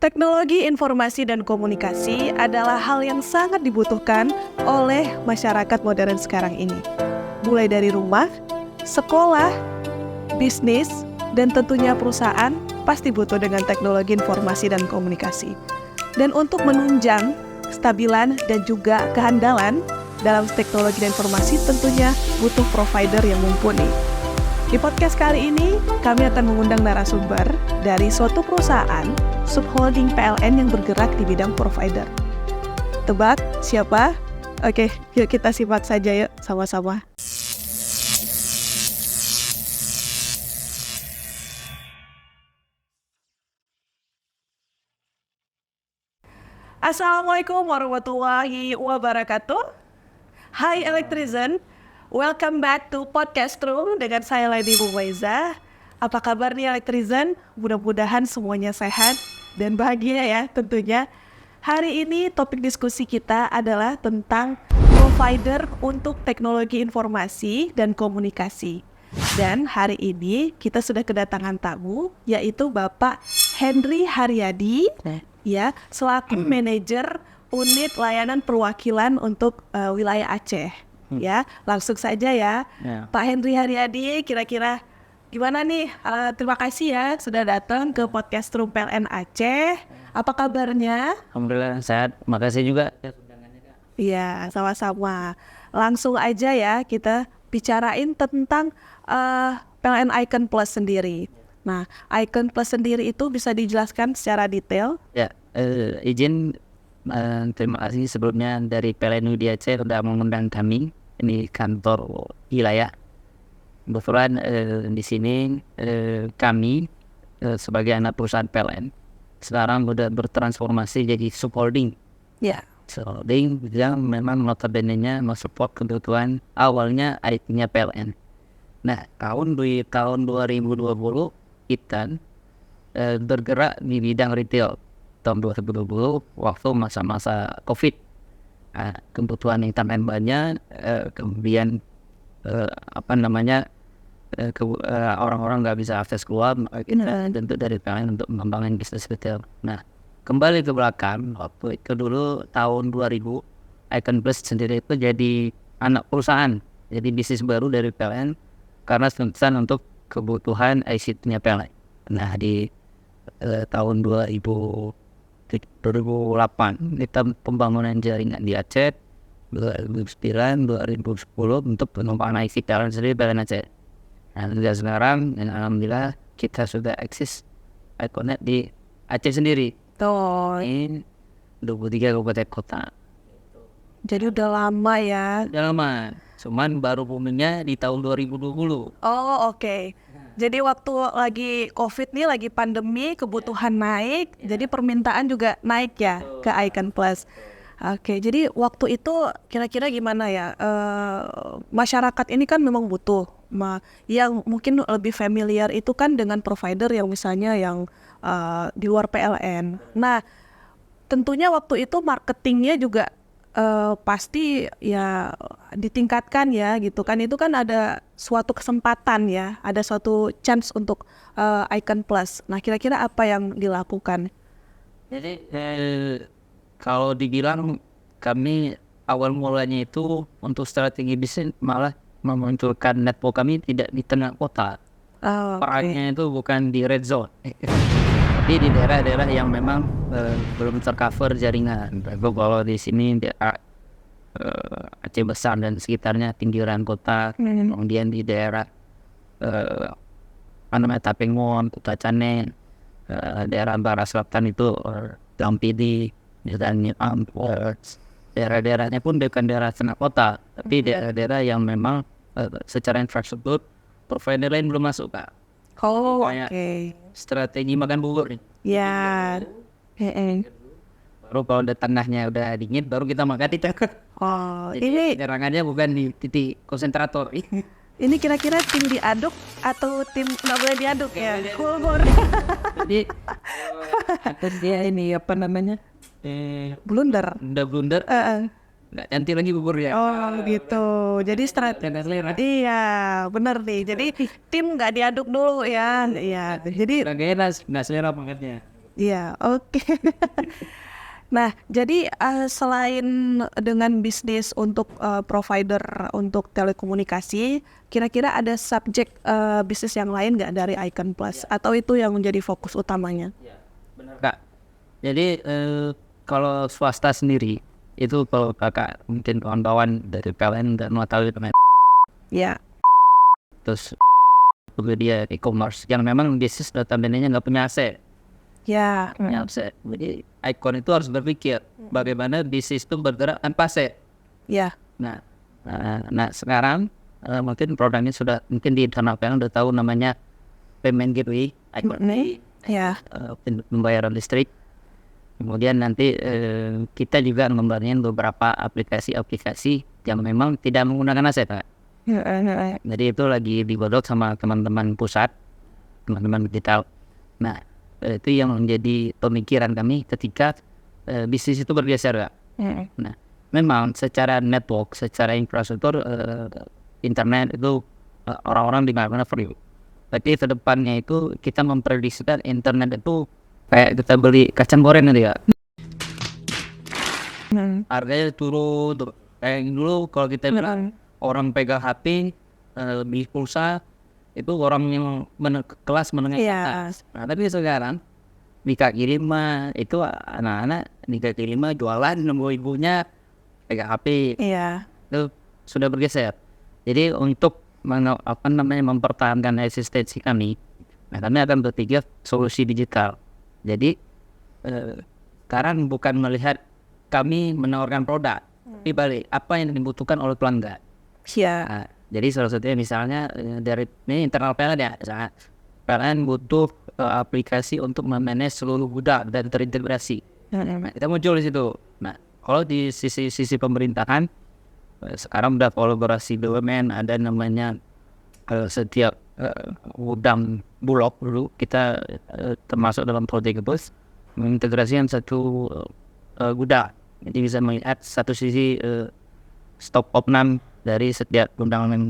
Teknologi informasi dan komunikasi adalah hal yang sangat dibutuhkan oleh masyarakat modern sekarang ini. Mulai dari rumah, sekolah, bisnis, dan tentunya perusahaan pasti butuh dengan teknologi informasi dan komunikasi. Dan untuk menunjang kestabilan dan juga kehandalan dalam teknologi dan informasi tentunya butuh provider yang mumpuni. Di podcast kali ini, kami akan mengundang narasumber dari suatu perusahaan subholding PLN yang bergerak di bidang provider. Tebak siapa? Oke, yuk kita simak saja yuk sama-sama. Assalamualaikum warahmatullahi wabarakatuh. Hai Electrizen, welcome back to Podcast Room dengan saya Lady Mubaiza. Apa kabar nih Electrizen? Mudah-mudahan semuanya sehat dan bahagia ya tentunya. Hari ini topik diskusi kita adalah tentang provider untuk teknologi informasi dan komunikasi. Dan hari ini kita sudah kedatangan tamu yaitu Bapak Henry Haryadi ya, selaku manajer unit layanan perwakilan untuk wilayah Aceh. Ya, langsung saja ya. Pak Henry Haryadi, kira-kira gimana nih? Terima kasih ya sudah datang ke podcast Room PLN Aceh. Apa kabarnya? Alhamdulillah sehat. Makasih juga. Iya, sama-sama. Langsung aja ya kita bicarain tentang PLN Icon Plus sendiri. Nah, Icon Plus sendiri itu bisa dijelaskan secara detail? Ya, terima kasih sebelumnya dari PLN di Aceh sudah mengundang kami ini kantor wilayah. Kebetulan di sini kami sebagai anak perusahaan PLN sekarang sudah bertransformasi jadi subholding. Ya. Subholding yang memang notabene-nya mensupport kebutuhan awalnya IT-nya PLN. Nah, tahun 2020 kita bergerak di bidang retail. Tahun 2020 waktu masa-masa COVID, kebutuhan internet banyak, kemudian orang-orang nggak bisa akses keluar, kita tentu dari PLN untuk mengembangkan bisnis retail. Nah, kembali ke belakang, waktu itu dulu tahun 2000, Icon Plus sendiri itu jadi anak perusahaan, jadi bisnis baru dari PLN karena tuntutan untuk kebutuhan ICT-nya PLN. Nah, di tahun 2008 kita pembangunan jaringan di Aceh, 2009, 2010 untuk pengembangan ICT PLN sendiri PLN Aceh. Nah, sekarang alhamdulillah kita sudah eksis Iconet di Aceh sendiri. Tuh. Ini 23 kabupaten kota. Jadi udah lama ya. Udah lama. Cuman baru boomingnya di tahun 2020. Oh, oke. Jadi waktu lagi COVID nih, lagi pandemi, kebutuhan naik, jadi permintaan juga naik ya ke Icon Plus. Oke, jadi waktu itu kira-kira gimana ya? Masyarakat ini kan memang butuh, yang mungkin lebih familiar itu kan dengan provider yang misalnya yang di luar PLN. Nah, tentunya waktu itu marketingnya juga pasti ya ditingkatkan ya gitu kan. Itu kan ada suatu kesempatan ya, ada suatu chance untuk Icon Plus. Nah, kira-kira apa yang dilakukan? Jadi kalau dibilang kami awal mulanya itu untuk strategi bisnis malah memunculkan network kami tidak di tengah kota. Perannya itu bukan di red zone, tapi di daerah-daerah yang memang belum tercover jaringan. Kalau di sini Aceh Besar dan sekitarnya pinggiran kota, kemudian di daerah Tapengon, Kota Cane, daerah barat selatan itu Dampidi dan daerah-daerahnya pun bukan daerah tengah kota, tapi daerah-daerah yang memang secara infrastruktur provider lain belum masuk, Kak. Oh, oke. Strategi makan bubur nih. Ya. Baru kalau udah tengahnya udah dingin, baru kita makan itu. Oh, jadi ini penyerangannya bukan di titik konsentrator. Ini kira-kira tim diaduk atau tim nggak boleh diaduk ya? Bubur. Jadi atas dia ini apa namanya? Blunder. Udah blunder. Nggak ganti lagi buburnya. Oh gitu. Jadi iya benar nih. Jadi tim nggak diaduk dulu ya. Iya. Jadi nggak selera bangetnya. Iya, oke. Nah, jadi selain dengan bisnis untuk provider untuk telekomunikasi, kira-kira ada subjek bisnis yang lain nggak dari Icon Plus? Atau itu yang menjadi fokus utamanya? Benar kak. Jadi kalau swasta sendiri itu kalau kakak mungkin kawan-kawan dari PLN dan mau tahu itu Ya, terus dia e-commerce yang memang bisnis notabene-nya nggak punya aset. ya, Ya, jadi Icon itu harus berpikir bagaimana bisnis itu bergerak tanpa aset. ya, Nah, sekarang mungkin produknya sudah mungkin di internal PLN udah tahu namanya payment gateway Icon ya, pembayaran listrik. Kemudian nanti kita juga membangun beberapa aplikasi-aplikasi yang memang tidak menggunakan aset, Pak. Jadi itu lagi digodok sama teman-teman pusat, teman-teman digital. Nah, itu yang menjadi pemikiran kami ketika bisnis itu bergeser, Pak. Nah, memang secara network, secara infrastruktur internet itu orang-orang di mana-mana perlu. Tapi ke depannya itu kita memprediksikan internet itu kayak kita beli kacang goreng nanti ya. Harganya turun tuh. Kayak dulu kalau kita bilang orang pegang HP beli pulsa itu orang yang kelas menengah ke atas. Nah, tapi sekarang di kaki lima itu anak-anak di kaki lima jualan nunggu ibunya pegang HP. iya, Itu sudah bergeser. Jadi untuk mempertahankan eksistensi kami, nah kami akan berpikir solusi digital. Jadi sekarang bukan melihat kami menawarkan produk, tapi balik apa yang dibutuhkan oleh pelanggan. ya, Nah, jadi salah satunya misalnya dari ini internal PLN ya, misalnya PLN butuh aplikasi untuk memanage seluruh gudang dan terintegrasi. Nah, kita muncul di situ. Nah, kalau di sisi pemerintahan sekarang udah kolaborasi BUMN, ada namanya setiap gudang Bulog dulu kita termasuk dalam proyek bus mengintegrasikan satu gudang. Jadi bisa melihat satu sisi stok opnam dari setiap gudang yang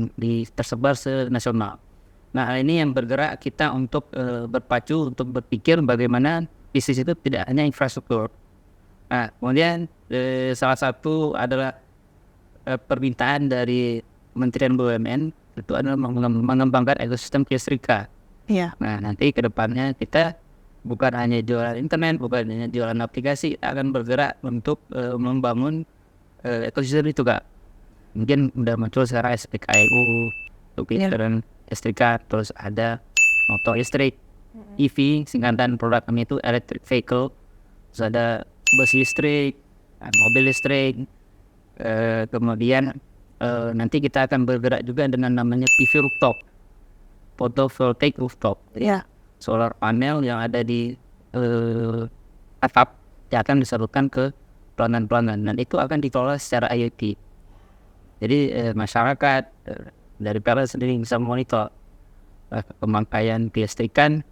tersebar senasional. Nah, ini yang bergerak kita untuk berpacu untuk berpikir bagaimana bisnis itu tidak hanya infrastruktur. Nah, kemudian salah satu adalah permintaan dari Kementerian BUMN itu adalah mengembangkan ekosistem kelistrikan. iya, Nah, nanti ke depannya kita bukan hanya jualan internet, bukan hanya jualan aplikasi, akan bergerak untuk membangun ekosistem itu, Kak. Mungkin udah muncul sekarang SPKLU, untuk dan listrikan, terus ada motor listrik, EV, singkatan produk kami itu electric vehicle, terus ada bus listrik, mobil listrik, kemudian nanti kita akan bergerak juga dengan namanya PV rooftop, photovoltaic rooftop. iya, Solar panel yang ada di atap yang akan disalurkan ke pelanggan-pelanggan dan itu akan dikelola secara IoT. Jadi masyarakat dari PLN sendiri bisa memonitor pemakaian kelistrikan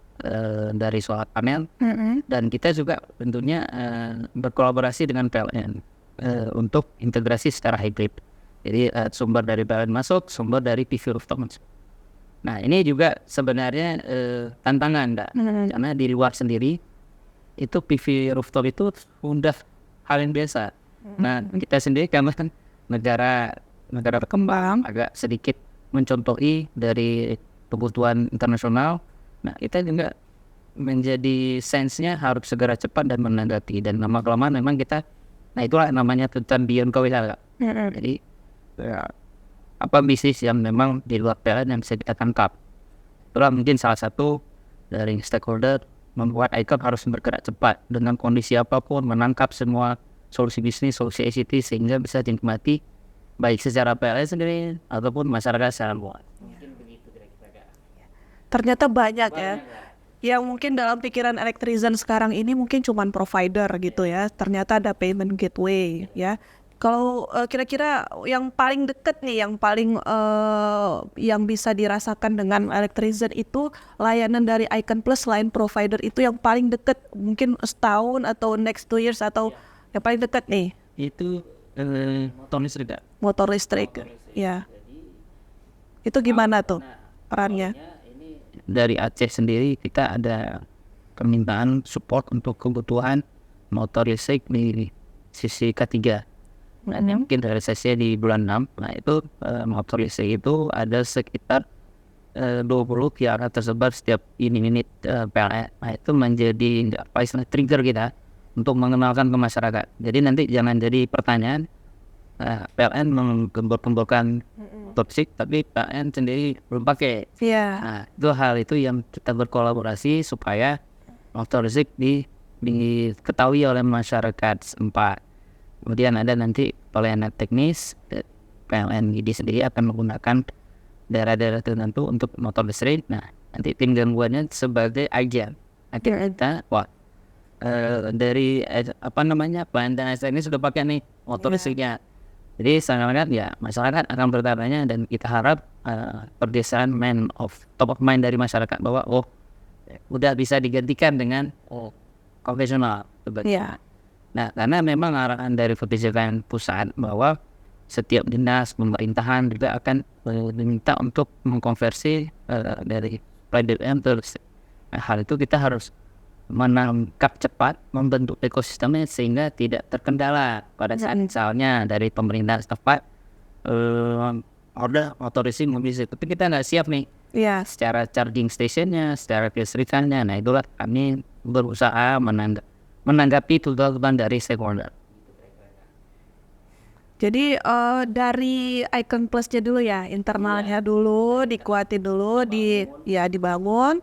dari solar panel dan kita juga tentunya berkolaborasi dengan PLN untuk integrasi secara hybrid. Jadi sumber dari PLN masuk, sumber dari PV rooftop masuk. Nah, ini juga sebenarnya tantangan, Mbak. Karena di luar sendiri itu PV rooftop itu udah hal yang biasa. Nah, kita sendiri karena kan negara berkembang agak sedikit mencontohi dari kebutuhan internasional. Nah, kita juga menjadi sense-nya harus segera cepat dan menanggapi dan lama-kelamaan memang kita, nah itulah namanya tuntutan beyond KWH. Jadi apa bisnis yang memang di luar PLN yang bisa kita tangkap. Itulah mungkin salah satu dari stakeholder membuat Icon harus bergerak cepat dengan kondisi apapun, menangkap semua solusi bisnis, solusi ICT sehingga bisa dinikmati baik secara PLN sendiri ataupun masyarakat secara luas. ternyata banyak ya. Yang mungkin dalam pikiran Electrizen sekarang ini mungkin cuman provider gitu ya. Ternyata ada payment gateway ya. Kalau kira-kira yang paling deket nih, yang paling yang bisa dirasakan dengan Electrizen itu layanan dari Icon Plus selain provider itu yang paling deket mungkin setahun atau next 2 years atau yang paling deket nih Itu motor listrik, Kak. motor listrik ya. Itu gimana tuh perannya? Dari Aceh sendiri kita ada permintaan support untuk kebutuhan motor listrik di sisi ketiga. Nah, mungkin realisasinya di bulan 6. Nah, itu motor listrik itu ada sekitar 20 yang akan tersebar setiap unit PLN. Nah, itu menjadi trigger kita untuk mengenalkan ke masyarakat. Jadi nanti jangan jadi pertanyaan PLN menggembur-gemburkan motor listrik, tapi PLN sendiri belum pakai. Nah, itu hal itu yang kita berkolaborasi supaya motor listrik diketahui oleh masyarakat setempat. Kemudian ada nanti pelayanan teknis, PLN ID sendiri akan menggunakan daerah-daerah tertentu untuk motor listrik. Nah, nanti tim gangguannya sebagai agen kita, dari pelayanan ini sudah pakai nih motor listriknya. Jadi sangat ya masyarakat akan bertanya dan kita harap perdesaan top of mind dari masyarakat bahwa udah bisa digantikan dengan konvensional. Nah, karena memang arahan dari kebijakan pusat bahwa setiap dinas pemerintahan juga akan diminta untuk mengkonversi dari PDAM ke listrik. Nah, hal itu kita harus menangkap cepat, membentuk ekosistemnya sehingga tidak terkendala pada saat misalnya dari pemerintah setempat order motor listrik mobil listrik, tapi kita nggak siap nih secara charging stationnya, secara kelistrikannya. Nah, itulah kami berusaha menanggapi tuntutan dari stakeholder. Jadi dari Icon Plusnya dulu ya, internalnya dulu dikuatin dulu, dibangun,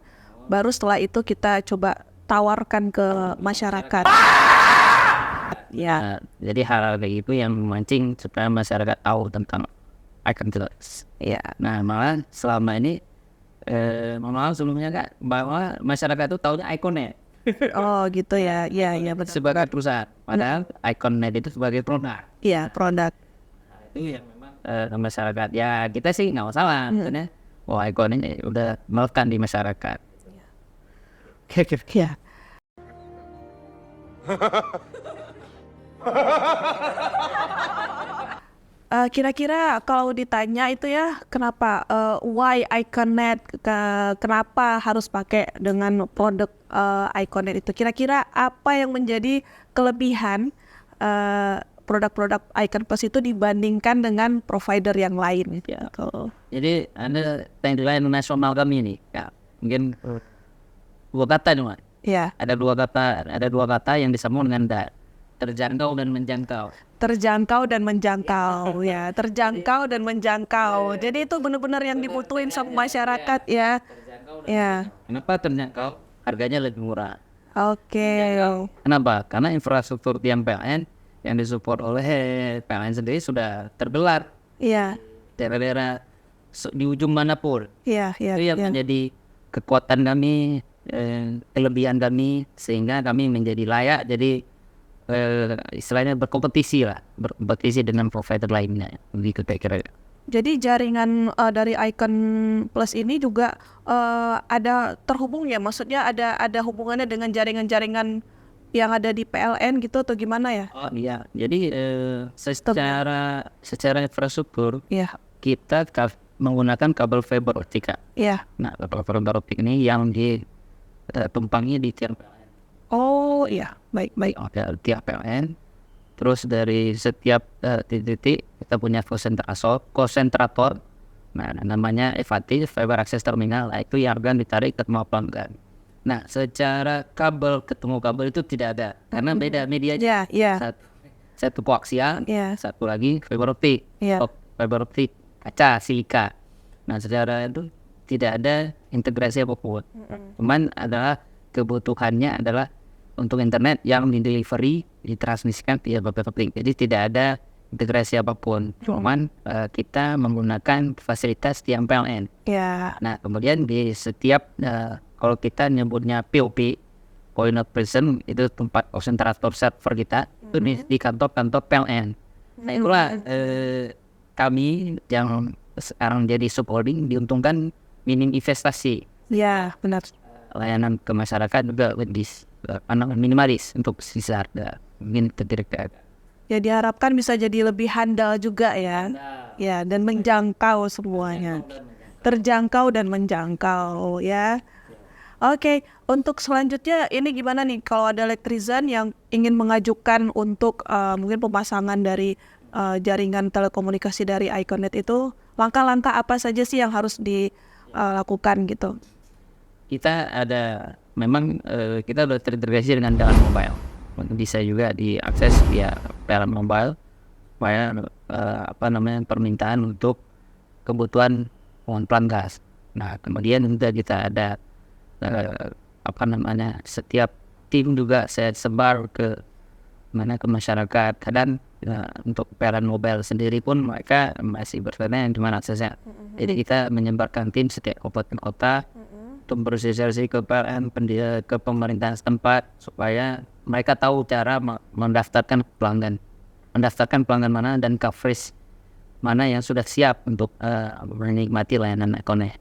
baru setelah itu kita coba tawarkan ke masyarakat. Nah, jadi hal-hal kayak gitu yang memancing supaya masyarakat tahu tentang Icon Plus. Nah, malah selama ini malah sebelumnya Kak, bahwa masyarakat itu tahunya Iconnet. Oh gitu ya, betul. Sebagai perusahaan, padahal Iconnet itu sebagai produk. Iya, produk. Nah, itu yang memang masyarakat ya kita sih nggak masalah, karena Iconnet udah melekat di masyarakat. Ya. Kira-kira kalau ditanya itu ya, kenapa why Iconnet, kenapa harus pakai dengan produk Iconnet itu? Kira-kira apa yang menjadi kelebihan produk-produk Icon Plus itu dibandingkan dengan provider yang lain? Jadi ada tagline nasional kami nih, Kak. Mungkin dua kata nih, Mas. Ada dua kata yang disambung dengan terjangkau dan menjangkau. Terjangkau dan menjangkau, ya. Terjangkau dan menjangkau. Jadi itu benar-benar yang dibutuhin sama masyarakat, ya. Kenapa terjangkau? Harganya lebih murah. Kenapa? Karena infrastruktur tiang PLN yang disupport oleh PLN sendiri sudah terbelar. Daerah-daerah di ujung manapun. Itu yang menjadi kekuatan kami, kelebihan kami, sehingga kami menjadi layak. Jadi istilahnya berkompetisi dengan provider lainnya, begitu kira-kira. Jadi jaringan dari Icon Plus ini juga ada terhubung ya, maksudnya ada hubungannya dengan jaringan-jaringan yang ada di PLN gitu atau gimana ya? Iya, jadi secara infrastruktur kita menggunakan kabel fiber optik. Nah, kabel fiber optik ini yang ditumpangi di tiang PLN. Baik. Ada tiap PLN. Terus dari setiap titik kita punya konsentrator. Nah, namanya FAT, Fiber Access Terminal. Nah, itu yang akan ditarik ke semua pelanggan. Nah, secara kabel ketemu kabel itu tidak ada, karena beda medianya. Satu koaksial, satu lagi fiber optik. Fiber optik kaca silika. Nah, secara itu tidak ada integrasi apapun. Cuman adalah kebutuhannya adalah untuk internet yang ditransmisikan via fiber optik. Jadi tidak ada integrasi apapun. Cuman kita menggunakan fasilitas tiang PLN. Nah, kemudian di setiap kalau kita nyebutnya POP, Point of Presence, itu tempat konsentrator server kita itu di kantor-kantor PLN. Nah, itulah kami yang sekarang jadi subholding diuntungkan minim investasi. Benar. Layanan ke masyarakat juga lebih minimalis untuk sisa harga, mungkin tidak. Ya diharapkan bisa jadi lebih handal juga ya. Dan menjangkau semuanya. Terjangkau dan menjangkau ya. Oke, untuk selanjutnya ini gimana nih kalau ada Elektrizen yang ingin mengajukan untuk mungkin pemasangan dari jaringan telekomunikasi dari Iconet itu, langkah-langkah apa saja sih yang harus dilakukan gitu? Kita ada memang kita udah terintegrasi dengan jalan mobile, bisa juga diakses via PLN mobile, supaya permintaan untuk kebutuhan pengumpulan gas. Nah kemudian juga kita ada setiap tim juga saya sebar ke masyarakat. Dan untuk PLN mobile sendiri pun mereka masih bertanya gimana aksesnya. Jadi kita menyebarkan tim setiap kabupaten kota untuk bersosialisasi ke PLN, ke pemerintahan setempat, supaya mereka tahu cara mendaftarkan pelanggan mana dan coverage mana yang sudah siap untuk menikmati layanan Iconet.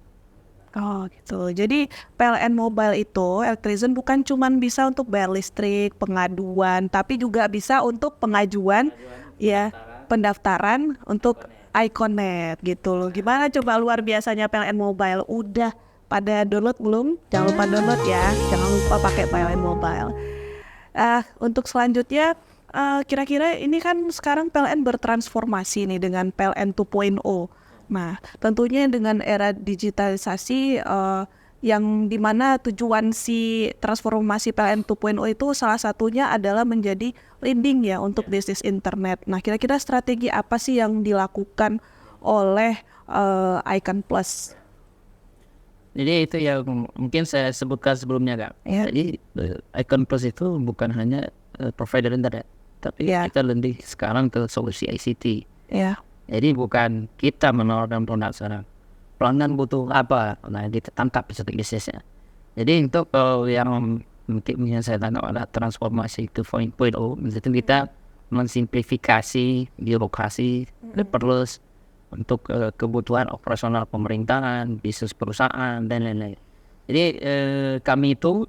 Oh gitu. Jadi PLN Mobile itu Elektrizen bukan cuma bisa untuk bayar listrik, pengaduan, tapi juga bisa untuk pengajuan ya, pendaftaran untuk Iconet gitu loh. Gimana coba luar biasanya PLN Mobile? Udah pada download belum? Jangan lupa download ya. Jangan lupa pakai PLN Mobile. Untuk selanjutnya kira-kira ini kan sekarang PLN bertransformasi nih dengan PLN 2.0. Nah, tentunya dengan era digitalisasi yang dimana tujuan si transformasi PLN 2.0 itu salah satunya adalah menjadi leading ya untuk bisnis internet. Nah, kira-kira strategi apa sih yang dilakukan oleh Icon Plus? Jadi itu yang mungkin saya sebutkan sebelumnya Kak. Ya. Jadi Icon Plus itu bukan hanya provider internet, tapi Ya. kita lebih sekarang ke solusi ICT. Ya. Jadi bukan kita menawarkan produk sekarang. Pelanggan butuh apa, nah kita tangkap satu bisnisnya. Jadi untuk yang mungkin yang saya tangkap ada transformasi 2.0, itu kita mensimplifikasi birokrasi, diperluas untuk kebutuhan operasional pemerintahan, bisnis perusahaan dan lain-lain. Jadi kami itu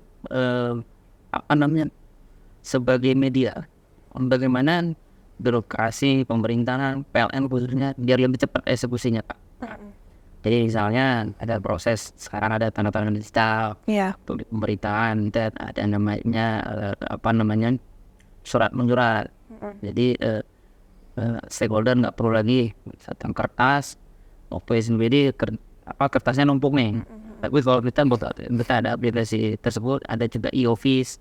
sebagai media, bagaimana birokrasi pemerintahan PLN khususnya biar lebih cepat eksekusinya Pak. Jadi misalnya ada proses sekarang ada tanda tangan digital untuk pemerintahan, dan ada namanya surat menyurat. Jadi stakeholder nggak perlu lagi datang kertas, waktu SNBD kertasnya numpuk nih. Tapi kalau kita ada aplikasi tersebut, ada juga e-office.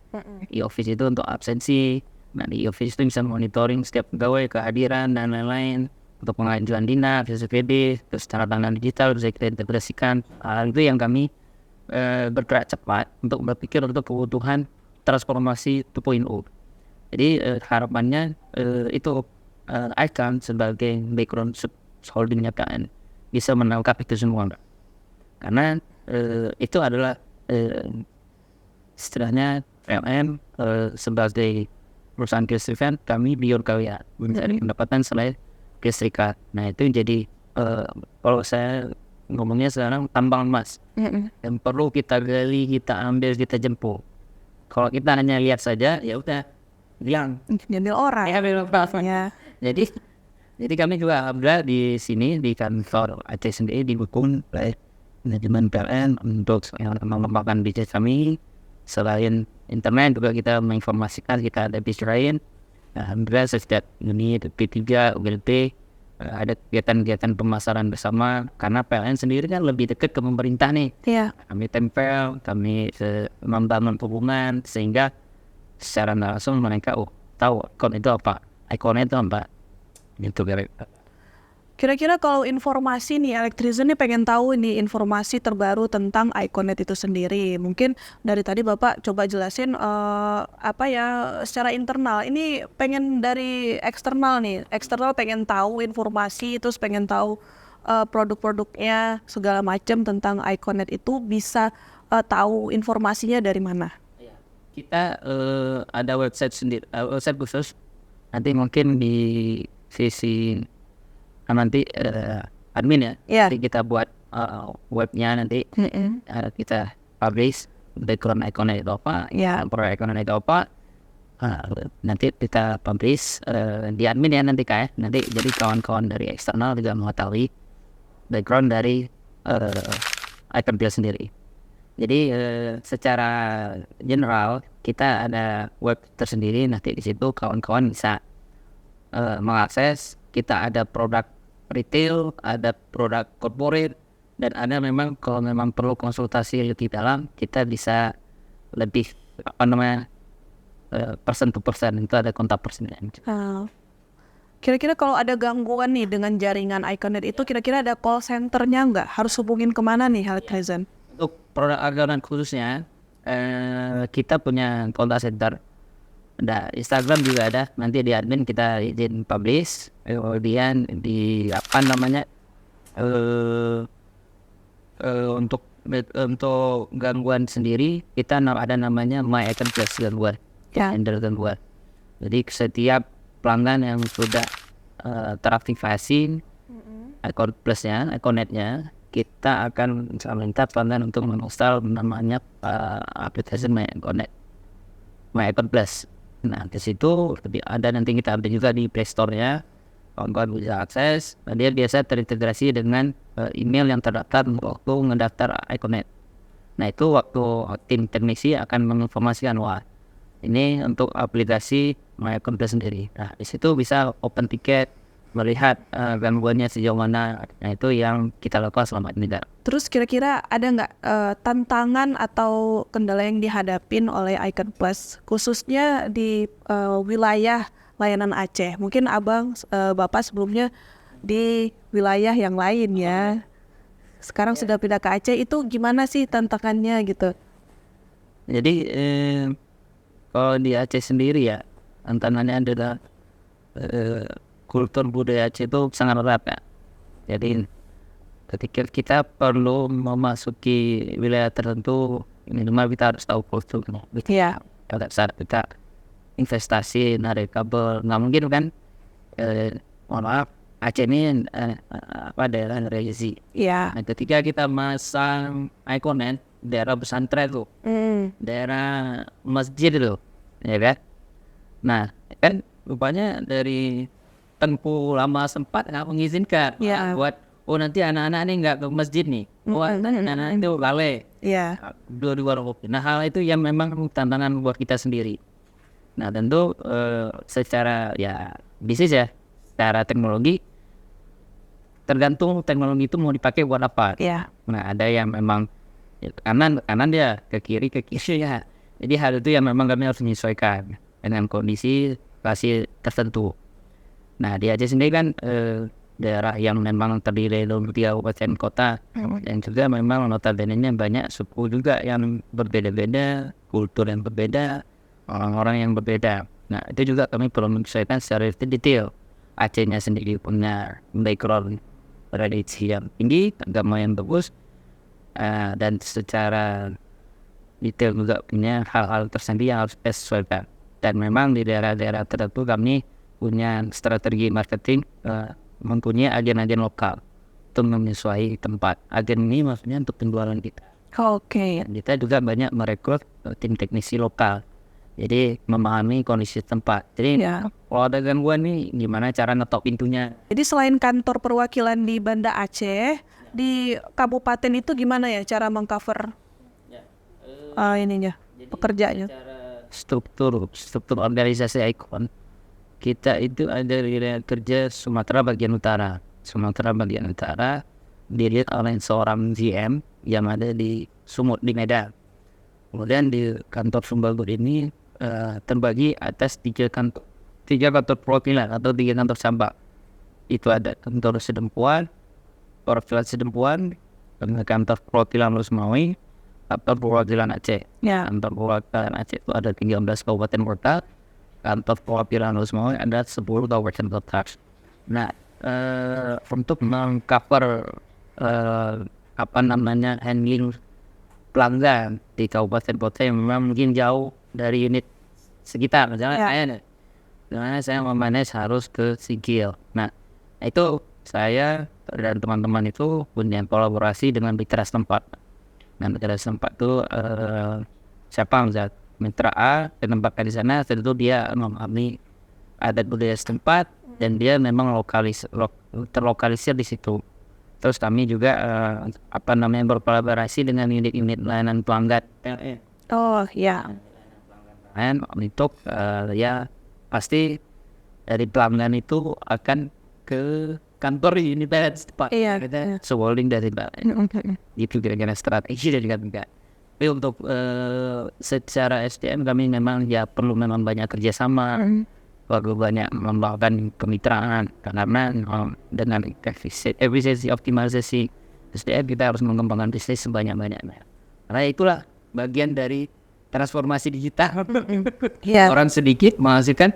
E-office itu untuk absensi. Nah di e-office itu bisa monitoring setiap pegawai kehadiran dan lain-lain, untuk pengajuan dinas, SPD, terus tanda tangan digital bisa kita integrasikan. Itu yang kami bergerak cepat untuk berpikir untuk kebutuhan transformasi 2.0. Jadi harapannya itu Icon sebagai background holdingnya PLN bisa menangkap itu semua, karena itu adalah istilahnya PLN sebagai perusahaan kelistrikan, kami biar kalian mencari pendapatan selain kelistrikan. Nah itu jadi kalau saya ngomongnya sekarang tambang emas yang perlu kita gali, kita ambil, kita jemput. Kalau kita hanya lihat saja ya udah bilang Nyambil orang ya. Jadi kami juga alhamdulillah di sini di kantor Aceh sendiri didukung oleh manajemen PLN untuk mengembangkan bisnis kami. Selain internet juga kita menginformasikan kita ada bisnis lain. Alhamdulillah setiap unit P3, UGLP ada kegiatan-kegiatan pemasaran bersama, karena PLN sendiri kan lebih dekat ke pemerintah nih. Kami tempel, kami membangun hubungan sehingga secara langsung mereka tahu Icon itu apa, Iconet itu apa gitu. Kira-kira kalau informasi nih, Elektrizen nih pengen tahu nih informasi terbaru tentang Iconet itu sendiri. Mungkin dari tadi Bapak coba jelasin secara internal. Ini pengen dari eksternal nih. Eksternal pengen tahu informasi, terus pengen tahu produk-produknya segala macam tentang Iconet itu bisa tahu informasinya dari mana? Kita ada website sendiri, website khusus. Nanti mungkin di sisi nanti admin ya. Jadi kita buat webnya nanti kita publish background Iconet itu apa, proyek Iconet itu apa. Nanti kita publish di admin ya nanti nanti jadi kawan-kawan dari eksternal juga mengetahui background dari Icon Plus sendiri. Jadi secara general kita ada web tersendiri, nanti di situ kawan-kawan bisa mengakses. Kita ada produk retail, ada produk corporate, dan ada memang kalau memang perlu konsultasi lebih dalam, kita bisa lebih person to person, itu ada kontak personnya. Kira-kira kalau ada gangguan nih dengan jaringan Iconet itu, kira-kira ada call centernya nggak? Harus hubungin kemana nih, Alektrizen? Untuk produk Argonaut khususnya, kita punya kontak center. Ada Instagram juga ada. Nanti di admin kita izin publish. Kemudian di untuk gangguan sendiri kita ada namanya My Icon Plus gangguan. Handle gangguan. Jadi setiap pelanggan yang sudah teraktivasi Icon Plusnya, Iconetnya, kita akan minta pelanggan untuk menginstal namanya aplikasi My Icon Plus. Nah, di situ ada, nanti kita update juga di Play Store-nya, kawan-kawan bisa akses. Nah, dia biasa terintegrasi dengan email yang terdaftar waktu ngedaftar Iconet. Nah, itu waktu tim teknisi akan menginformasikan, wah ini untuk aplikasi My Icon Plus sendiri. Nah, di situ bisa open ticket, melihat gangguannya sejauh mana. Nah, itu yang kita lakukan selama ini. Terus kira-kira ada nggak tantangan atau kendala yang dihadapin oleh Icon Plus, khususnya di wilayah layanan Aceh? Mungkin Bapak sebelumnya di wilayah yang lain ya. Sekarang sudah pindah ke Aceh, itu gimana sih tantangannya gitu? Jadi kalau di Aceh sendiri ya, tantangannya adalah kultur budaya Aceh itu sangat erat ya. Jadi ketika kita perlu memasuki wilayah tertentu, minimal kita harus tahu kulturnya. Iya. Pada saat kita investasi narik kabel, nggak mungkin kan, mohon maaf, Aceh ini daerah religi. Iya. Nah, ketika kita masang Iconet, daerah pesantren tuh, daerah masjid itu, ya kan? Nah, kan rupanya dari tempuh lama sempat nggak mengizinkan buat nanti anak-anak ini nggak ke masjid nih, anak-anak itu lalai. Dua kopi. Nah, hal itu yang memang tantangan buat kita sendiri. Nah, tentu secara ya bisnis ya, secara teknologi tergantung teknologi itu mau dipakai buat apa. Nah, ada yang memang kanan dia, ke kiri ya. Jadi hal itu yang memang kami harus menyesuaikan dengan kondisi lokasi tertentu. Nah, di Aceh sendiri kan daerah yang memang terdiri dari 3 kabupaten kota, dan juga memang notabene-nya banyak suku juga yang berbeda-beda, kultur yang berbeda, orang-orang yang berbeda. Nah, itu juga kami perlu menyesuaikan secara detail. Acehnya sendiri punya background tradisi yang tinggi, agama yang bagus, dan secara detail juga punya hal-hal tersendiri yang harus disesuaikan. Dan memang di daerah-daerah tertentu kami punya strategi marketing, mempunyai agen-agen lokal untuk menyesuaikan tempat. Agen ini maksudnya untuk penjualan kita. Oke. Kita juga banyak merekrut tim teknisi lokal, jadi memahami kondisi tempat. Jadi kalau ada gangguan nih, gimana cara ngetok pintunya. Jadi selain kantor perwakilan di Banda Aceh, di kabupaten itu gimana ya cara mengcover pekerjaannya? Struktur organisasi Icon kita itu ada wilayah kerja Sumatera bagian utara. Dilihat oleh seorang GM yang ada di Sumut di Medan. Kemudian di kantor Sumbawa ini terbagi atas 3 kantor perwakilan atau 3 kantor cabang. Itu ada kantor Sedempuan, perwakilan Sedempuan, kantor perwakilan Losmawi, kantor perwakilan Aceh. Kantor perwakilan Aceh itu ada 13 kabupaten kota. Kantor perwakilan Losmawi ada 10 kabupaten kota. Nah, untuk mengcover handling pelanggan di kabupaten kota yang memang mungkin jauh dari unit sekitar, misalnya saya memanage harus ke Sigil. Nah, itu saya dan teman-teman itu punya kolaborasi dengan mitra setempat. Nah, mitra setempat itu siapa misalnya mitra A ditempatkan di sana, tentu dia memahami adat budaya setempat dan dia memang terlokalisir di situ, Terus kami juga berkolaborasi dengan unit-unit layanan pelanggan PLN. Oh ya. Untuk ya pasti dari pelanggan itu akan ke kantor unit PLN setempat. Iya, Kita iya. swallowing dari PLN. Itu kira-kira strategi dari kami. Tapi untuk secara SDM kami memang ya perlu memang banyak kerjasama, perlu banyak melakukan kemitraan karena dengan efisiensi optimalisasi SDM kita harus mengembangkan bisnis sebanyak-banyaknya. Karena itulah bagian dari transformasi digital. Iya. Orang sedikit menghasilkan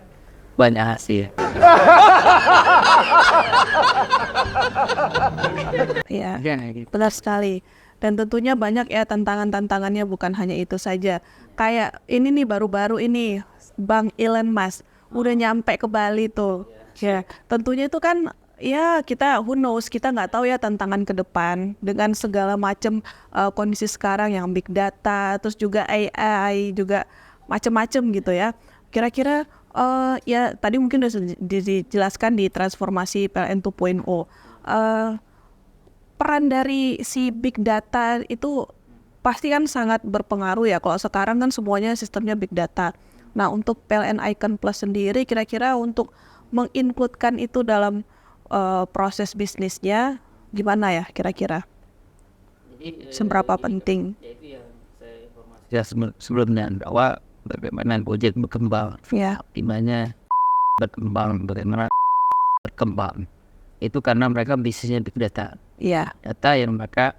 banyak hasil. Iya. Ya, gitu. Benar sekali. Dan tentunya banyak ya tantangan-tantangannya, bukan hanya itu saja. Kayak ini nih baru-baru ini Bang Elon Musk udah nyampe ke Bali tuh. Ya, tentunya itu kan ya kita who knows, kita nggak tahu ya tantangan ke depan dengan segala macam kondisi sekarang yang big data, terus juga AI juga macam-macam gitu ya. Kira-kira ya tadi mungkin udah dijelaskan di transformasi PLN 2.0. Peran dari si big data itu pasti kan sangat berpengaruh ya. Kalau sekarang kan semuanya sistemnya big data. Nah, untuk PLN Icon Plus sendiri kira-kira untuk mengincludekan itu dalam proses bisnisnya gimana ya kira-kira? Seberapa penting? Ya sebelumnya bahwa bagaimana Gojek berkembang, Ya. dimana bagaimana berkembang itu karena mereka bisnisnya big data. Iya. Data yang mereka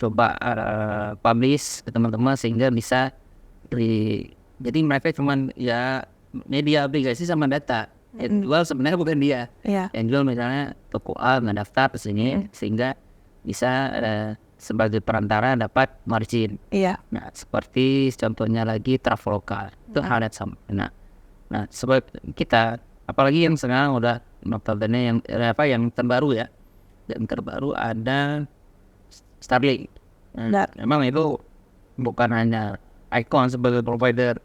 coba publish ke teman-teman sehingga bisa jadi mereka cuman ya media aplikasi sama data. Yang jual sebenarnya bukan dia. Iya. Yang jual misalnya toko A ngedaftar ke sini sehingga bisa sebagai perantara dapat margin. Iya. Nah, seperti contohnya lagi Traveloka itu hal yang sama. Nah, sebab kita apalagi yang sekarang udah notabene yang terbaru ya. Dan terbaru ada Starlink. Benar. Memang itu bukan hanya Icon sebagai provider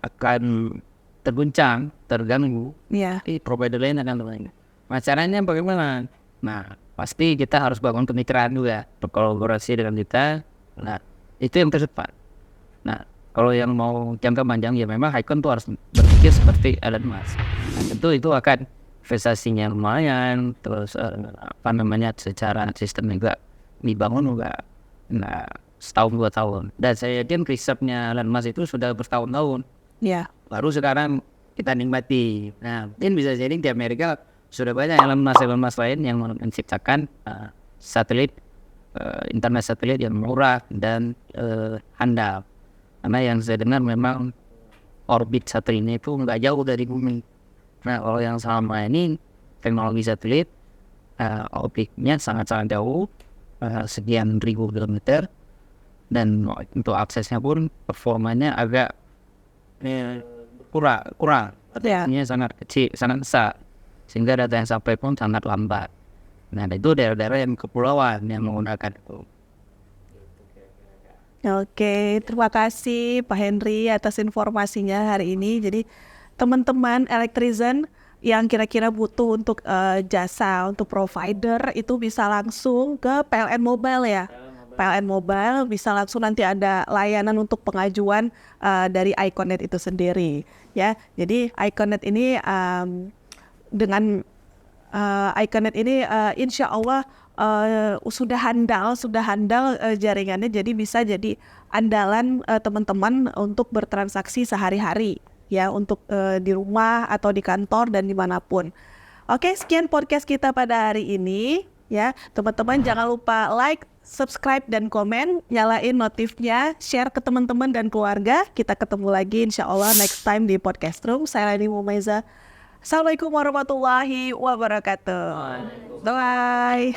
akan terganggu. Iya. Tapi provider lain akan terganggu. Nah, caranya bagaimana? Nah, pasti kita harus bangun kemitraan juga, berkolaborasi dengan kita. Nah, itu yang terdepan. Nah, kalau yang mau jangka panjang ya memang Icon tuh harus berpikir seperti Elon Musk. Nah, tentu itu akan investasinya lumayan, terus secara sistem juga dibangun juga setahun 2 tahun. Dan saya yakin risetnya Elon Musk itu sudah bertahun-tahun. Iya. Baru sekarang kita nikmati. Nah, mungkin bisa jadi di Amerika sudah banyak Elon Musk lain yang menciptakan satelit, internet satelit yang murah dan handal. Karena yang saya dengar memang orbit satelitnya itu nggak jauh dari bumi. Nah, kalau yang selama ini teknologi satelit orbitnya sangat-sangat jauh, sekian ribu kilometer, dan untuk aksesnya pun performanya agak kurang. Artinya sangat kecil, sangat besar, sehingga data yang sampai pun sangat lambat. Nah, itu daerah-daerah yang kepulauan yang menggunakan itu. Oke, terima kasih Pak Henry atas informasinya hari ini. Jadi teman-teman Electrizen yang kira-kira butuh untuk jasa untuk provider itu bisa langsung ke PLN Mobile ya. PLN Mobile bisa langsung nanti ada layanan untuk pengajuan dari Iconet itu sendiri ya. Jadi Iconet ini dengan Iconet ini insya Allah sudah handal jaringannya, jadi bisa jadi andalan teman-teman untuk bertransaksi sehari-hari ya, untuk di rumah atau di kantor dan dimanapun. Oke, sekian podcast kita pada hari ini ya. Teman-teman jangan lupa like, subscribe dan komen, nyalain notifnya, share ke teman-teman dan keluarga. Kita ketemu lagi insya Allah next time di Podcast Room. Saya Lani Mumaiza. Assalamualaikum warahmatullahi wabarakatuh. Bye.